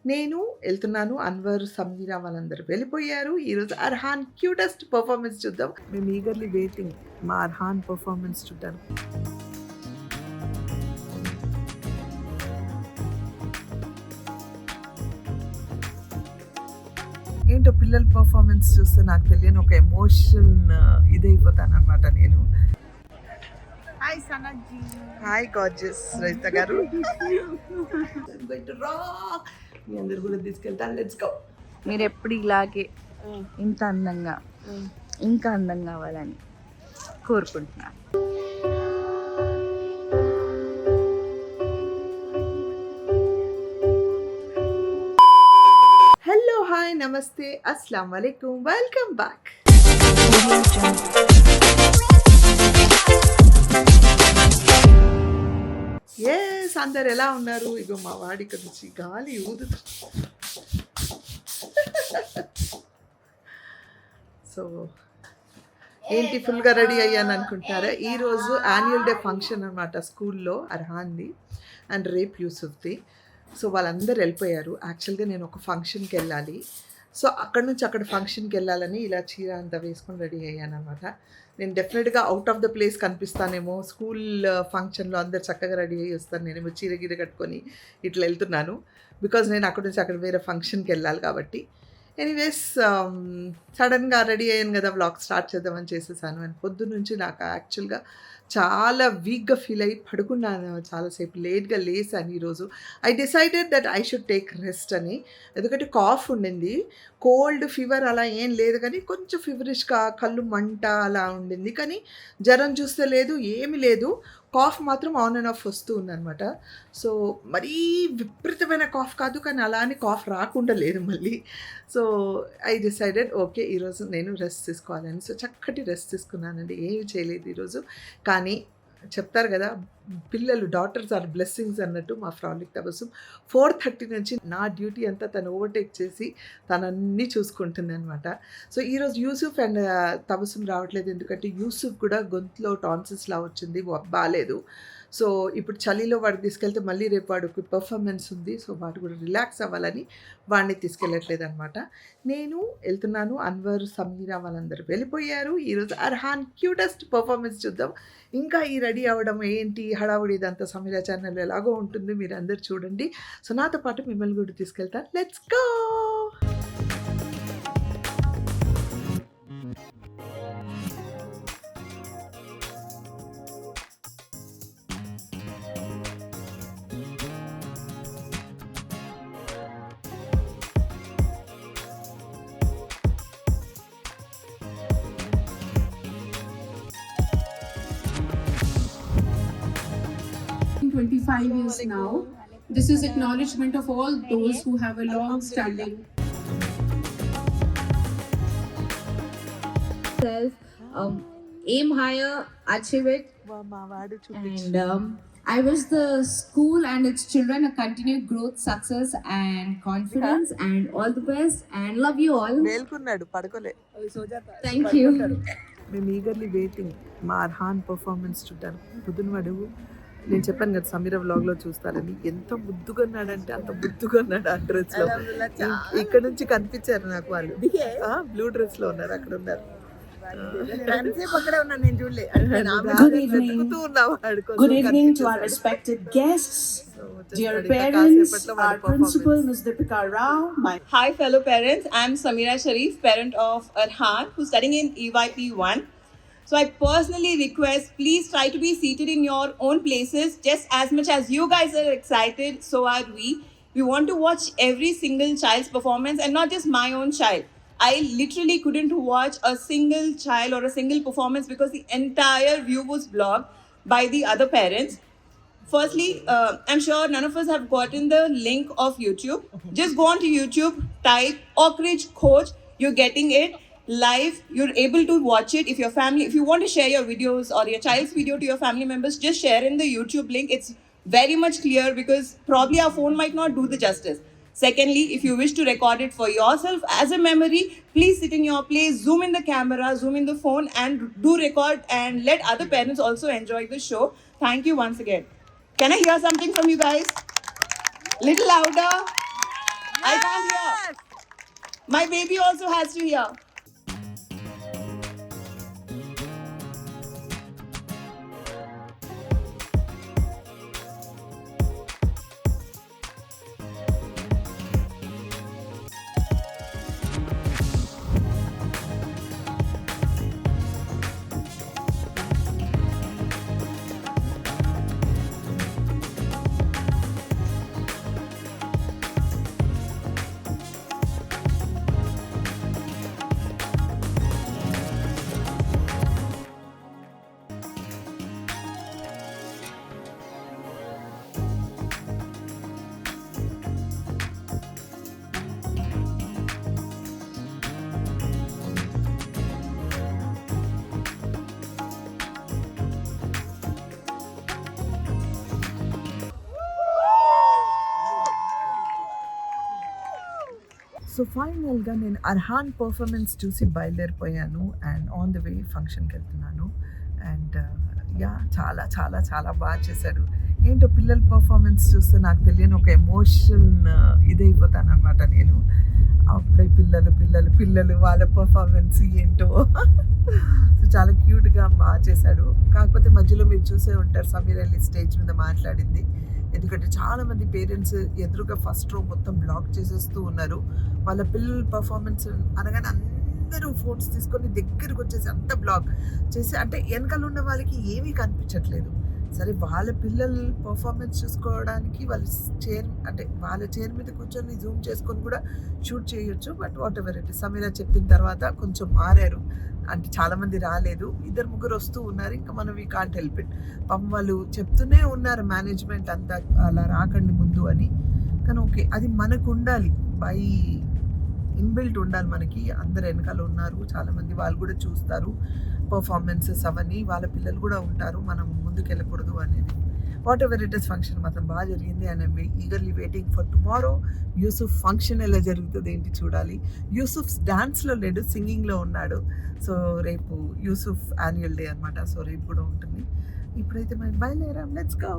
నేను ఎళ్తున్నాను. అన్వర్, సమీర వాళ్ళందరూ వెళ్ళిపోయారు. ఈరోజు అర్హాన్ క్యూటెస్ట్ పెర్ఫార్మన్స్ చూద్దాం. మేము ఈగర్లీ వెయిటింగ్ మా అర్హాన్ పెర్ఫార్మన్స్ చూడ్డానికి. ఏంటో పిల్లల పర్ఫార్మెన్స్ చూస్తే నాకు తెలియని ఒక ఎమోషన్ ఇదైపోతానన్నమాట నేను. హాయ్ సనజ్జీ. హాయ్ గార్జియస్ రజిత గారు. మీ అందరు కూడా తీసుకెళ్తాను. Let's go. మీరు ఎప్పుడు ఇలాగే ఇంత అందంగా ఇంకా అందంగా అవ్వాలని కోరుకుంటున్నాను. హలో, హాయ్, నమస్తే, అస్సలాం వాలేకుం, వెల్కమ్ బ్యాక్. ఎస్, అందరు ఎలా ఉన్నారు? ఇగో మా వాడి ఇక్కడ నుంచి గాలి ఊదు. సో ఏంటి ఫుల్గా రెడీ అయ్యాను అనుకుంటారా? ఈరోజు యాన్యువల్ డే ఫంక్షన్ అనమాట స్కూల్లో అర్హాన్ది అండ్ రేపు యూసుఫ్ది. సో వాళ్ళందరూ వెళ్ళిపోయారు. యాక్చువల్గా నేను ఒక ఫంక్షన్కి వెళ్ళాలి. సో అక్కడ నుంచి అక్కడ ఫంక్షన్కి వెళ్ళాలని ఇలా చీర అంతా వేసుకొని రెడీ అయ్యాను అనమాట. నేను డెఫినెట్గా అవుట్ ఆఫ్ ద ప్లేస్ కనిపిస్తానేమో. స్కూల్ ఫంక్షన్లో అందరు చక్కగా రెడీ అయ్యి వస్తాను, నేనేమో చీర గీర కట్టుకొని ఇట్లా వెళ్తున్నాను. బికాజ్ నేను అక్కడ నుంచి అక్కడ వేరే ఫంక్షన్కి వెళ్ళాలి కాబట్టి. ఎనీవేస్, సడన్గా రెడీ అయ్యాను కదా, వ్లాగ్ స్టార్ట్ చేద్దామని చేసేసాను. అండ్ పొద్దున్న నుంచి నాకు యాక్చువల్గా చాలా వీక్గా ఫీల్ అయ్యి పడుకున్నాను. చాలాసేపు లేట్గా లేసాను ఈరోజు. I decided that I should take rest అని. ఎందుకంటే కాఫ్ ఉండింది, కోల్డ్ ఫీవర్ అలా ఏం లేదు, కానీ కొంచెం ఫీవరిష్గా కళ్ళు మంట అలా ఉండింది. కానీ జ్వరం చూస్తే లేదు, ఏమీ లేదు. కాఫ్ మాత్రం ఆన్ అండ్ ఆఫ్ వస్తూ ఉందన్నమాట. సో మరీ విపరీతమైన కాఫ్ కాదు, కానీ అలా అని కాఫ్ రాకుండా లేదు మళ్ళీ. సో ఐ డిసైడెడ్ ఓకే, ఈరోజు నేను రెస్ట్ తీసుకోవాలని. సో చక్కటి రెస్ట్ తీసుకున్నానండి, ఏమి చేయలేదు ఈరోజు. కానీ చెప్తారు కదా, పిల్లలు డాటర్స్ ఆర్ బ్లెస్సింగ్స్ అన్నట్టు మా ఫ్రాలిక్ తబస్సుమ్ 4:30 నుంచి నా డ్యూటీ అంతా తను ఓవర్టేక్ చేసి తనన్నీ చూసుకుంటుంది అనమాట. సో ఈరోజు యూసుఫ్ అండ్ తబస్సుమ్ రావట్లేదు, ఎందుకంటే యూసుఫ్ కూడా గొంతులో టాన్సిల్స్లా వచ్చింది, బాగాలేదు. సో ఇప్పుడు చలిలో వాడికి తీసుకెళ్తే మళ్ళీ రేపు వాడికి పర్ఫార్మెన్స్ ఉంది. సో వాడు కూడా రిలాక్స్ అవ్వాలని వాడిని తీసుకెళ్ళట్లేదు అనమాట. నేను వెళ్తున్నాను. అన్వర్, సమీర వాళ్ళందరూ వెళ్ళిపోయారు. ఈరోజు అర్హాన్ క్యూటెస్ట్ పర్ఫార్మెన్స్ చూద్దాం. ఇంకా ఈ రెడీ అవ్వడం ఏంటి హడావుడి ఇదంతా సమీర ఛానల్ ఎలాగో ఉంటుంది, మీరు అందరు చూడండి. సో నాతో పాటు మిమ్మల్ని కూడా తీసుకెళ్తాను. Let's go. Years now. This is acknowledgement of all those who have a long standing aim higher, achieve it, మా వాడు and I wish the school and its children a continued growth, success and confidence, and all the best, and love you all. మేల్కున్నాడు, పడుకోలే. Thank you. మేము eagerly waiting మా Arhan performance చూడడానికి. పొద్దున వాడు, నేను చెప్పాను కదా సమీర వ్లాగ్లో చూస్తారని, ఎంత ముద్దుగా ఉన్నాడంటే అంత ముద్దుగా ఉన్నాడు ఆ డ్రెస్లో. ఇక్కడ నుంచి కనిపించారు నాకు వాళ్ళు, బ్లూ డ్రెస్లో ఉన్నారు, అక్కడ ఉన్నారు. Good evening to our respected guests, dear parents, our principal, Ms. Deepika Rao. Hi fellow parents, I'm Samira Sharif, parent of Arhan, who's studying in EYP 1. So I personally request, please try to be seated in your own places. Just as much as you guys are excited, so are we. We want to watch every single child's performance and not just my own child. I literally couldn't watch a single child or a single performance because the entire view was blocked by the other parents. Firstly, I'm sure none of us have gotten the link of YouTube. Just go on to YouTube, type Oak Ridge Coach, you're getting it live. You're able to watch it. If your family, if you want to share your videos or your child's video to your family members, just share in the YouTube link. It's very much clear because probably our phone might not do the justice. Secondly, if you wish to record it for yourself as a memory, please sit in your place, zoom in the camera, zoom in the phone, and do record and let other parents also enjoy the show. Thank you once again. Can I hear something from you guys? Little louder. I can't hear. My baby also has to hear. So ఫైనల్గా నేను Arhan performance చూసి బయలుదేరిపోయాను and on the way ఫంక్షన్కి వెళ్తున్నాను. And yeah చాలా చాలా చాలా బాగా చేశాడు. ఏంటో పిల్లల పర్ఫార్మెన్స్ చూస్తే నాకు తెలియని ఒక ఎమోషన్ ఇదైపోతాను అనమాట నేను. అప్పుడే పిల్లలు పిల్లలు పిల్లలు వాళ్ళ పర్ఫార్మెన్స్ ఏంటో సో చాలా క్యూట్గా బాగా చేశాడు. కాకపోతే మధ్యలో మీరు చూసే ఉంటారు సమీర్ అలీ స్టేజ్ మీద మాట్లాడింది. ఎందుకంటే చాలామంది పేరెంట్స్ ఎదురుగా ఫస్ట్ రో మొత్తం బ్లాక్ చేసేస్తూ ఉన్నారు. వాళ్ళ పిల్లల పర్ఫార్మెన్స్ అనగానే అందరూ ఫోన్స్ తీసుకొని దగ్గరకు వచ్చేసి అంత బ్లాక్ చేసి, అంటే వెనకాల ఉన్న వాళ్ళకి ఏమీ కనిపించట్లేదు. సరే వాళ్ళ పిల్లల పర్ఫార్మెన్స్ చూసుకోవడానికి వాళ్ళ చైర్ మీద కూర్చొని జూమ్ చేసుకొని కూడా షూట్ చేయొచ్చు. But what ever it. Sameera చెప్పిన తర్వాత కొంచెం మారారు, అంటే చాలామంది రాలేదు, 2-3 వస్తూ ఉన్నారు. ఇంకా మనం వీ కాంట్ హెల్ప్ ఇట్. పాపం వాళ్ళు చెప్తూనే ఉన్నారు మేనేజ్మెంట్ అంతా అలా రాకండి ముందు అని. కానీ ఓకే, అది మనకు ఉండాలి, బై ఇన్బిల్ట్ ఉండాలి మనకి. అందరు వెనకాల ఉన్నారు చాలామంది, వాళ్ళు కూడా చూస్తారు పర్ఫార్మెన్సెస్ అవన్నీ, వాళ్ళ పిల్లలు కూడా ఉంటారు, మనం ముందుకు వెళ్ళకూడదు అనేది. What ever it is, function మాత్రం బాగా జరిగింది. And I'm eagerly waiting for tomorrow. Yusuf function ఎలా జరుగుతుంది ఏంటి చూడాలి. యూసుఫ్ డాన్స్లో లేడు, సింగింగ్లో ఉన్నాడు. సో రేపు యూసుఫ్ యాన్యువల్ డే అనమాట, సో రేపు కూడా ఉంటుంది. ఇప్పుడైతే మనం బయలుదేరాం, లెట్స్ గో.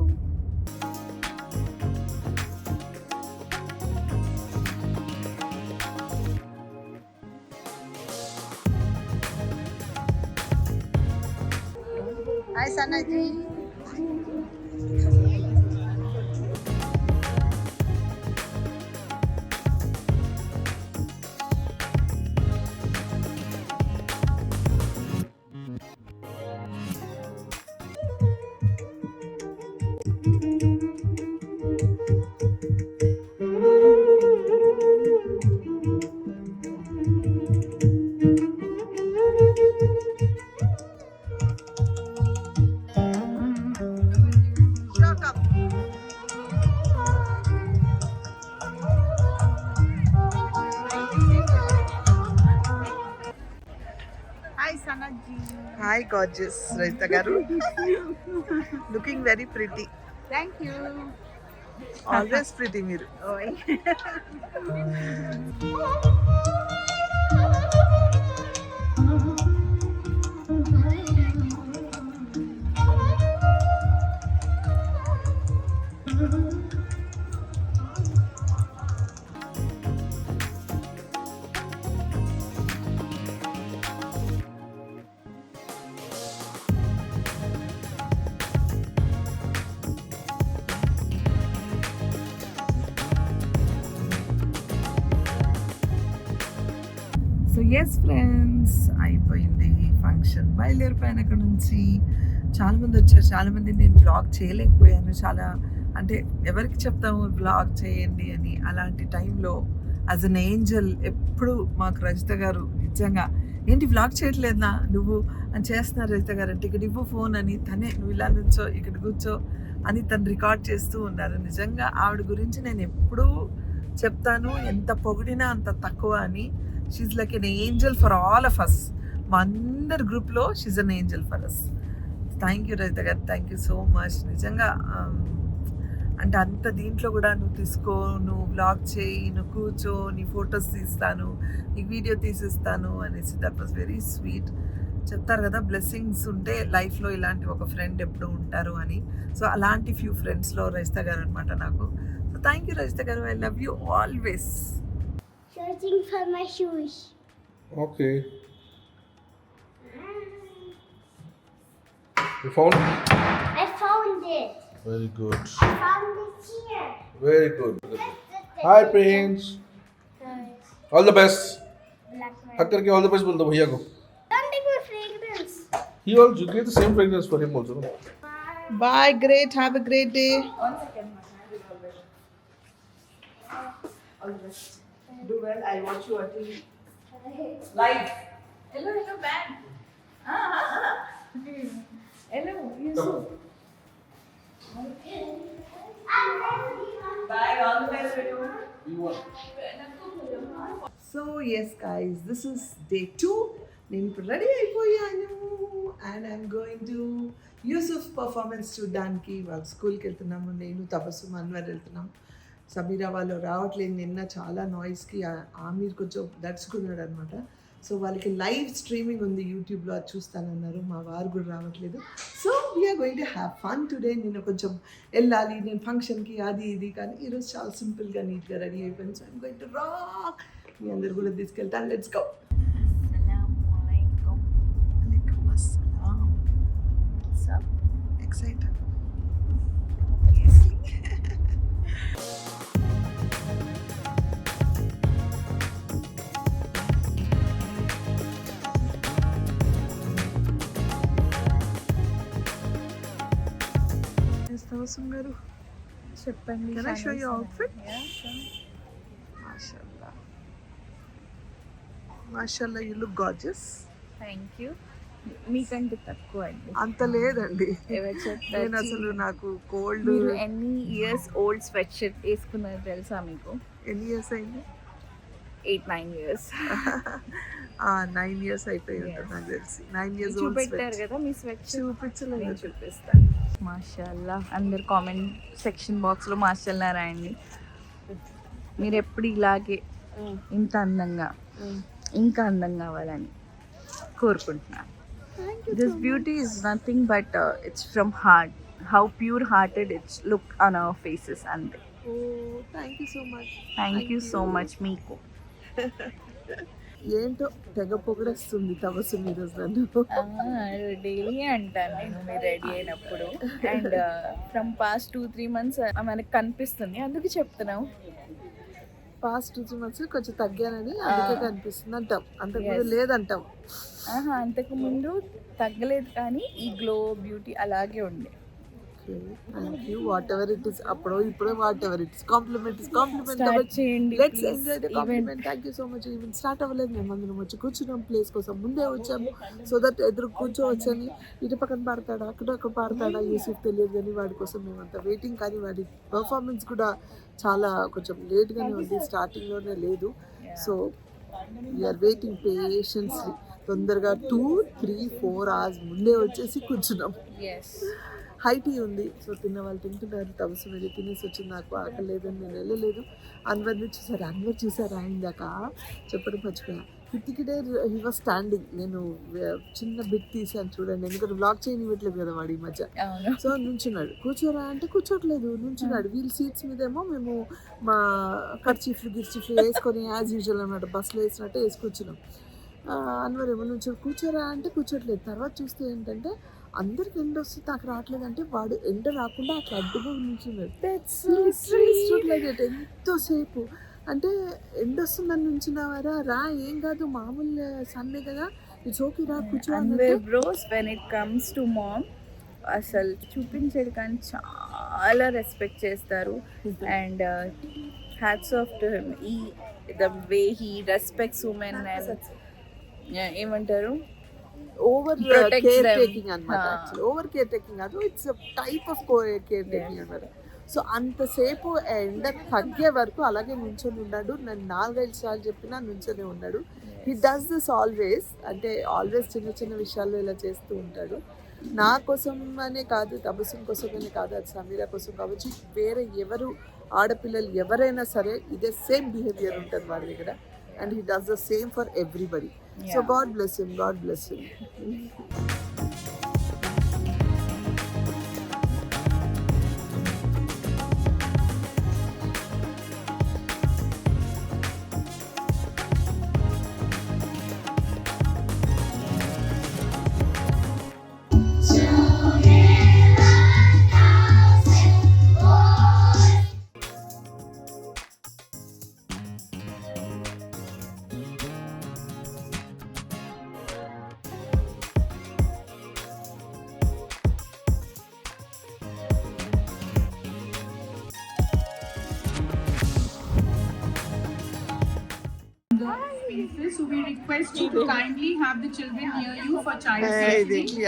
హాయ్ సన్నజీ. హాయ్ గార్జియస్ రజిత గారు, looking very pretty. Thank you. Always pretty మీరు. సో ఎస్ ఫ్రెండ్స్, అయిపోయింది ఫంక్షన్. బయలుదేరిపోయాను అక్కడ నుంచి. చాలామంది వచ్చారు, చాలామంది నేను బ్లాగ్ చేయలేకపోయాను. చాలా అంటే ఎవరికి చెప్తాము బ్లాగ్ చేయండి అని. అలాంటి టైంలో యాజ్ అన్ ఏంజల్ ఎప్పుడు మాకు రజిత గారు నిజంగా, ఏంటి బ్లాగ్ చేయట్లేదా నువ్వు అని చేస్తున్నారు రజిత గారు అంటే, ఇక్కడ ఇవ్వు ఫోన్ అని, తనే నువ్వు ఇలా నుంచో ఇక్కడ కూర్చో అని తను రికార్డ్ చేస్తూ ఉన్నారు. నిజంగా ఆవిడ గురించి నేను ఎప్పుడూ చెప్తాను, ఎంత పొగిడినా అంత తక్కువ అని. She like an angel for all of us. మా అందరి గ్రూప్లో she an angel for us. Thank you Rajitha గారు, థ్యాంక్ యూ సో మచ్. నిజంగా అంటే అంత దీంట్లో కూడా నువ్వు తీసుకో, నువ్వు బ్లాగ్ చేయి, నువ్వు కూర్చో, నీ ఫొటోస్ తీస్తాను, నీకు వీడియో తీసిస్తాను అనేసి. That was very sweet. చెప్తారు కదా బ్లెస్సింగ్స్ ఉంటే లైఫ్లో ఇలాంటి ఒక ఫ్రెండ్ ఎప్పుడు ఉంటారు అని. సో అలాంటి ఫ్యూ ఫ్రెండ్స్లో రజిత గారు అనమాట నాకు. So So thank you, Rajita Garu. I love you always. Searching for my shoes. Okay. You found it? I found it. Very good. I found it here. Very good. Hi, Prince. All the best. Black man. हक करके all the best बोल दो भैया को. Don't take my fragrance. He also get the same fragrance for him also. No? Bye, great. Have a great day. Do well. I'll watch you until live. Hello, man. Hello, Yusuf. Bye, all the best for you. So yes guys, this is day 2. నేను ఇప్పుడు ready అయిపోయాను and I'm going to Yusuf performance చూడడానికి వాళ్ళ స్కూల్కి వెళ్తున్నాము. నేను తపస్సు అన్వర్ వెళ్తున్నాం. సమీరా వాళ్ళు రావట్లేదు. నిన్న చాలా నాయిస్కి ఆమీర్ కొంచెం దడుచుకున్నాడు అనమాట. సో వాళ్ళకి లైవ్ స్ట్రీమింగ్ ఉంది యూట్యూబ్లో, అది చూస్తానన్నారు. మా వారు కూడా రావట్లేదు. So we're going to have fun today. నేను కొంచెం వెళ్ళాలి, నేను ఫంక్షన్కి అది ఇది, కానీ ఈరోజు చాలా సింపుల్గా నీట్గా రెడీ అయిపోయింది. So I'm going to rock. మీ అందరు కూడా తీసుకెళ్తాను. Let's go. Excited. Tawasum garu, చెప్పండి. can I show your outfit? Yeah, sure. Mashallah. Mashallah, you look gorgeous. Thank you. మీకంటే తక్కువ అండి. అంత లేదండి. ఎవరు చెప్తారు? నేను అసలు నాకు కోల్డ్. మీరు ఎన్ని ఇయర్స్ ఓల్డ్ స్వెట్ షర్ట్ వేసుకున్నారు తెలుసా మీకు? ఎన్ని ఇయర్స్ అయింది? 8-9 years. 9 years అయిపోయి ఉంటుంది నాకు తెలిసి. 9 years old. చూపెట్టారు కదా మీ స్వెట్ షర్ట్. చూపించలేదు. నేను చూపిస్తాను. మాషాల్లా. అందరు కామెంట్ సెక్షన్ బాక్స్లో మాషాల్లా రాయండి. మీరు ఎప్పుడు ఇలాగే ఇంత అందంగా ఇంకా అందంగా అవ్వాలని కోరుకుంటున్నాను. This beauty is nothing but it's from heart. How pure hearted it's look on our faces and thank you so much. thank you so much మీకు. ఏంటో తెగ పొగడేస్తుంది తపస్సు మీద నన్ను. డైలీ అంటాను నేను మీరు రెడీ అయినప్పుడు. అండ్ ఫ్రమ్ పాస్ట్ 2-3 months మనకు కనిపిస్తుంది, అందుకే చెప్తున్నాం. పాస్ట్ 2 months కొంచెం తగ్గానని అందుకే కనిపిస్తుంది అంటాం. అంతకుముందు లేదంటాం. అంతకు ముందు తగ్గలేదు, కానీ ఈ గ్లో బ్యూటీ అలాగే ఉంది. Thank you. Whatever it is, అప్పుడు ఇప్పుడు whatever it is, compliment is compliment. Start చేయండి, let's please. Enjoy the compliment. Thank you so much. Even start అవ్వలేదు, మేము అందరం వచ్చి కూర్చున్నాం. ప్లేస్ కోసం ముందే వచ్చాము, సో దట్ ఎదురు కూర్చోవచ్చని. ఇటు పక్కన పాడతాడా అక్కడ పాడతాడా యూసుఫ్ తెలియదు, కానీ వాడి కోసం మేమంతా వెయిటింగ్. కానీ వాడి పర్ఫార్మెన్స్ కూడా చాలా కొంచెం లేట్గానే ఉంది, స్టార్టింగ్లోనే లేదు. So we're waiting patiently. తొందరగా 2-3-4 hours ముందే వచ్చేసి కూర్చున్నాం. హైటీ ఉంది, సో తిన్న వాళ్ళు తింటున్నారు. తమసు వెళ్ళి తినేసి వచ్చింది. నాకు ఆకలి లేదని నేను వెళ్ళలేదు. అన్వర్ని చూసారు. అన్వర్ చూసారా ఇందాక చెప్పడం మర్చిపోయా. కిటికీడే హీ వాజ్ స్టాండింగ్. నేను చిన్న బిట్ తీసాను చూడండి, ఎందుకంటే బ్లాక్ చేయనివ్వట్లేదు కదా వాడు ఈ మధ్య. సో నుంచున్నాడు. కూర్చోరా అంటే కూర్చోట్లేదు, నుంచున్నాడు. వీల్ సీట్స్ మీదేమో మేము మా కర్చీఫ్లు వేసుకొని యాజ్ యూజువల్ అన్నమాట బస్సులో వేసినట్టే వేసుకొచ్చినాం. అన్వర్ ఏమో నుంచోడు. కూర్చోరా అంటే కూర్చోట్లేదు. తర్వాత చూస్తే ఏంటంటే అందరికి ఎండ వస్తుంది, నాకు రావట్లేదు అంటే వాడు ఎండ రాకుండా అట్లా అడ్డుగా నుంచున్నాడు. ఎంతోసేపు అంటే ఎండ వస్తుందని నుంచున్నావారా, రా ఏం కాదు మామూలు సన్నే కదా, ఇట్స్ ఓకే రా కూర్చో. Bros when it comes to mom అసలు చూపించేది కానీ చాలా రెస్పెక్ట్ చేస్తారు. And hats off to him. The way he respects women and ఏమంటారు ఓవర్ కేర్ టేకింగ్ అనమాట. ఓవర్ కేర్ టేకింగ్ కాదు, it's type of care taking అనమాట. సో అంతసేపు ఎండ తగ్గే వరకు అలాగే నుంచొని ఉన్నాడు. నేను 4-5 సార్లు చెప్పినా నుంచొని ఉన్నాడు. హీ డస్ దిస్ ఆల్వేస్, అంటే ఆల్వేస్ చిన్న చిన్న విషయాల్లో ఇలా చేస్తూ ఉంటాడు. నా కోసం అనే కాదు, తబస్సుం కోసమనే కాదు, అది సమీరా కోసం కావచ్చు, వేరే ఎవరు ఆడపిల్లలు ఎవరైనా సరే ఇదే సేమ్ బిహేవియర్ ఉంటుంది వాడి దగ్గర. And he does the same for everybody. Yeah. So God bless him. God bless him. basis, so we request you to kindly have the children near you for child safety.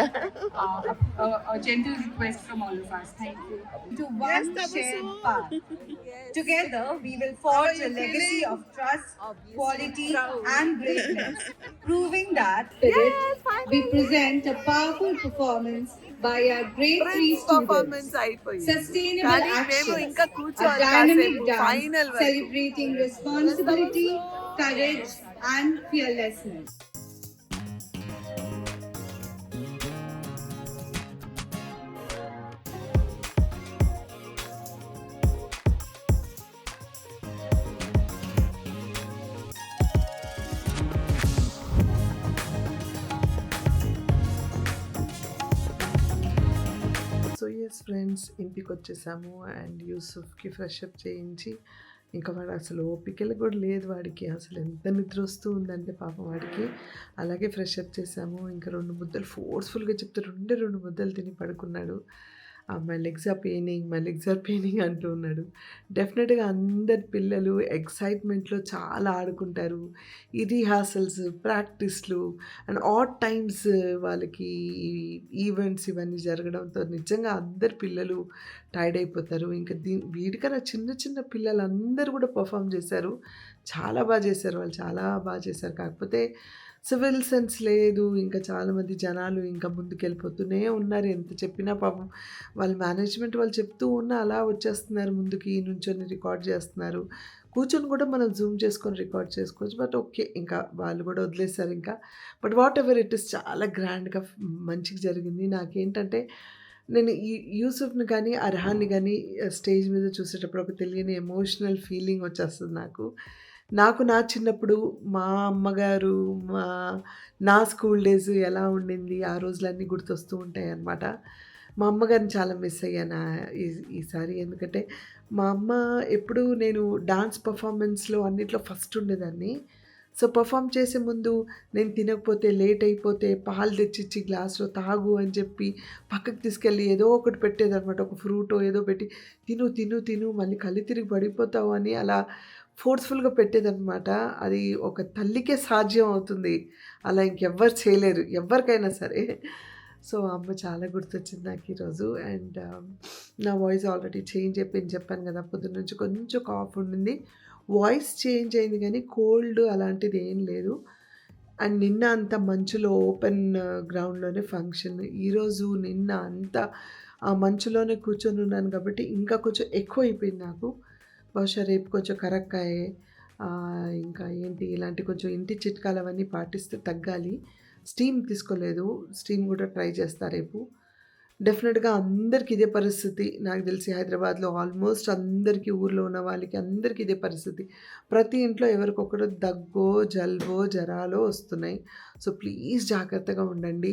A gentle request from all of us. Thank you. To one shared path. Together, we will forge a legacy of trust, quality, and greatness, proving that we present a powerful performance by our grade 3 students. Sustainable actions, a dynamic dance celebrating responsibility, courage, and fearlessness. So yes friends, ఇంటికి వచ్చేసాము and యూసుఫ్కి fresh up చేయించి, ఇంకా వాడు అసలు ఓపికలు కూడా లేదు వాడికి, అసలు ఎంత నిద్ర వస్తూ ఉందంటే పాపం వాడికి. అలాగే ఫ్రెష్ అప్ చేసాము, ఇంకా 2 ముద్దలు ఫోర్స్ఫుల్గా చెప్తే 2 ముద్దలు తిని పడుకున్నాడు. మై లెగ్స్ ఆర్ పెయినింగ్ అంటూ ఉన్నాడు. డెఫినెట్గా అందరి పిల్లలు ఎక్సైట్మెంట్లో చాలా ఆడుకుంటారు. ఈ రిహార్సల్స్, ప్రాక్టీస్లు అండ్ ఆడ్ టైమ్స్ వాళ్ళకి ఈవెంట్స్ ఇవన్నీ జరగడంతో నిజంగా అందరి పిల్లలు టైర్డ్ అయిపోతారు. ఇంకా వీడికన్నా చిన్న పిల్లలు అందరూ కూడా పర్ఫామ్ చేశారు. చాలా బాగా చేశారు వాళ్ళు, చాలా బాగా చేశారు. కాకపోతే సివిల్ సెన్స్ లేదు. ఇంకా చాలామంది జనాలు ఇంకా ముందుకెళ్ళిపోతూనే ఉన్నారు. ఎంత చెప్పినా పాపం వాళ్ళ మేనేజ్మెంట్ వాళ్ళు చెప్తూ ఉన్నా అలా వచ్చేస్తున్నారు ముందుకి, నుంచొని రికార్డ్ చేస్తున్నారు. కూర్చొని కూడా మనం జూమ్ చేసుకొని రికార్డ్ చేసుకోవచ్చు. బట్ ఓకే, ఇంకా వాళ్ళు కూడా వదిలేశారు ఇంకా. But what ever it is, చాలా గ్రాండ్గా మంచిగా జరిగింది. నాకేంటంటే నేను ఈ యూసుఫ్ని కానీ అర్హాన్ని కానీ స్టేజ్ మీద చూసేటప్పుడు ఒక తెలియని ఎమోషనల్ ఫీలింగ్ వచ్చేస్తుంది నాకు నా చిన్నప్పుడు మా అమ్మగారు, నా స్కూల్ డేస్ ఎలా ఉండింది, ఆ రోజులన్నీ గుర్తొస్తూ ఉంటాయి అన్నమాట. మా అమ్మగారిని చాలా మిస్ అయ్యాను ఈసారి. ఎందుకంటే మా అమ్మ ఎప్పుడు నేను డాన్స్ పర్ఫార్మెన్స్లో అన్నిట్లో ఫస్ట్ ఉండేదాన్ని. సో పర్ఫామ్ చేసే ముందు నేను తినకపోతే, లేట్ అయిపోతే పాలు తెచ్చిచ్చి గ్లాస్లో తాగు అని చెప్పి పక్కకు తీసుకెళ్ళి ఏదో ఒకటి పెట్టేదన్నమాట. ఒక ఫ్రూటో ఏదో పెట్టి తిను మళ్ళీ కళ్ళు తిరిగి పడిపోతావు అని అలా ఫోర్స్ఫుల్గా పెట్టేదన్నమాట. అది ఒక తల్లికే సాధ్యం అవుతుంది, అలా ఇంకెవ్వరు చేయలేరు, ఎవరికైనా సరే. సో అమ్మ చాలా గుర్తొచ్చింది నాకు ఈరోజు. అండ్ నా వాయిస్ ఆల్రెడీ చేంజ్ అయిపోయింది చెప్పాను కదా, పొద్దున్న నుంచి కొంచెం కాఫ్ ఉండింది. వాయిస్ చేంజ్ అయింది కానీ కోల్డ్ అలాంటిది ఏం లేదు. అండ్ నిన్న అంతా మంచులో ఓపెన్ గ్రౌండ్లోనే ఫంక్షన్. ఈరోజు నిన్న అంతా ఆ మంచులోనే కూర్చొని ఉన్నాను కాబట్టి ఇంకా కొంచెం ఎక్కువ అయిపోయింది నాకు. బహుశా రేపు కొంచెం కరక్కాయే, ఇంకా ఏంటి ఇలాంటి కొంచెం ఇంటి చిట్కాలు అవన్నీ పాటిస్తే తగ్గాలి. స్టీమ్ తీసుకోలేదు, స్టీమ్ కూడా ట్రై చేస్తా రేపు. డెఫినెట్గా అందరికీ ఇదే పరిస్థితి నాకు తెలిసి. హైదరాబాద్లో ఆల్మోస్ట్ అందరికీ, ఊర్లో ఉన్న వాళ్ళకి అందరికీ ఇదే పరిస్థితి. ప్రతి ఇంట్లో ఎవరికొకరు దగ్గో, జలుబో, జ్వరాలో వస్తున్నాయి. సో ప్లీజ్ జాగ్రత్తగా ఉండండి,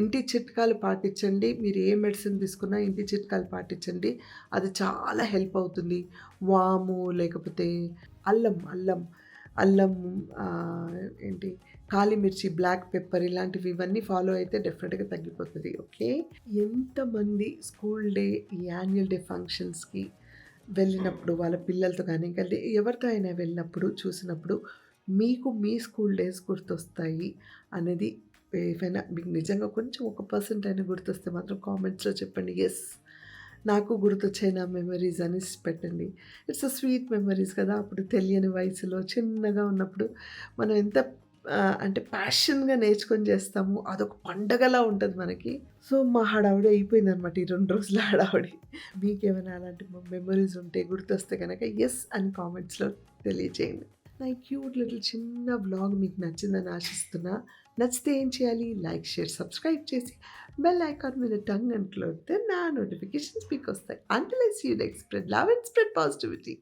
ఇంటి చిట్కాలు పాటించండి. మీరు ఏ మెడిసిన్ తీసుకున్నా ఇంటి చిట్కాలు పాటించండి, అది చాలా హెల్ప్ అవుతుంది. వాము, లేకపోతే అల్లం ఏంటి కాలిమిర్చి, బ్లాక్ పెప్పర్ ఇలాంటివి ఇవన్నీ ఫాలో అయితే డెఫినెట్గా తగ్గిపోతుంది. ఓకే, ఎంతమంది స్కూల్ డే, ఈ యాన్యువల్ డే ఫంక్షన్స్కి వెళ్ళినప్పుడు వాళ్ళ పిల్లలతో కానీ ఇంకా ఎవరితో అయినా వెళ్ళినప్పుడు చూసినప్పుడు మీకు మీ స్కూల్ డేస్ గుర్తొస్తాయి అనేది ఏమైనా మీకు నిజంగా కొంచెం 1% అయినా గుర్తొస్తే మాత్రం కామెంట్స్లో చెప్పండి. ఎస్, నాకు గుర్తొచ్చాయి నా మెమరీస్ అని పెట్టండి. ఇట్స్ అ స్వీట్ మెమరీస్ కదా. అప్పుడు తెలియని వయసులో చిన్నగా ఉన్నప్పుడు మనం ఎంత అంటే ప్యాషన్గా నేర్చుకొని చేస్తాము, అదొక పండగలా ఉంటుంది మనకి. సో మా హడావుడి అయిపోయింది అనమాట ఈ 2 రోజుల హడావుడి. మీకేమైనా అలాంటి మెమరీస్ ఉంటే గుర్తొస్తే కనుక ఎస్ అని కామెంట్స్లో తెలియచేయండి. నా క్యూట్ లిటిల్ చిన్న వ్లాగ్ మీకు నచ్చిందని ఆశిస్తున్నా. నచ్చితే ఏం చేయాలి? లైక్, షేర్, సబ్స్క్రైబ్ చేసి బెల్ ఐకాన్ మీద టంగ్ అని క్లిక్ చేస్తే నా నోటిఫికేషన్స్ మీకు వస్తాయి. Until I see you next, spread love and spread positivity.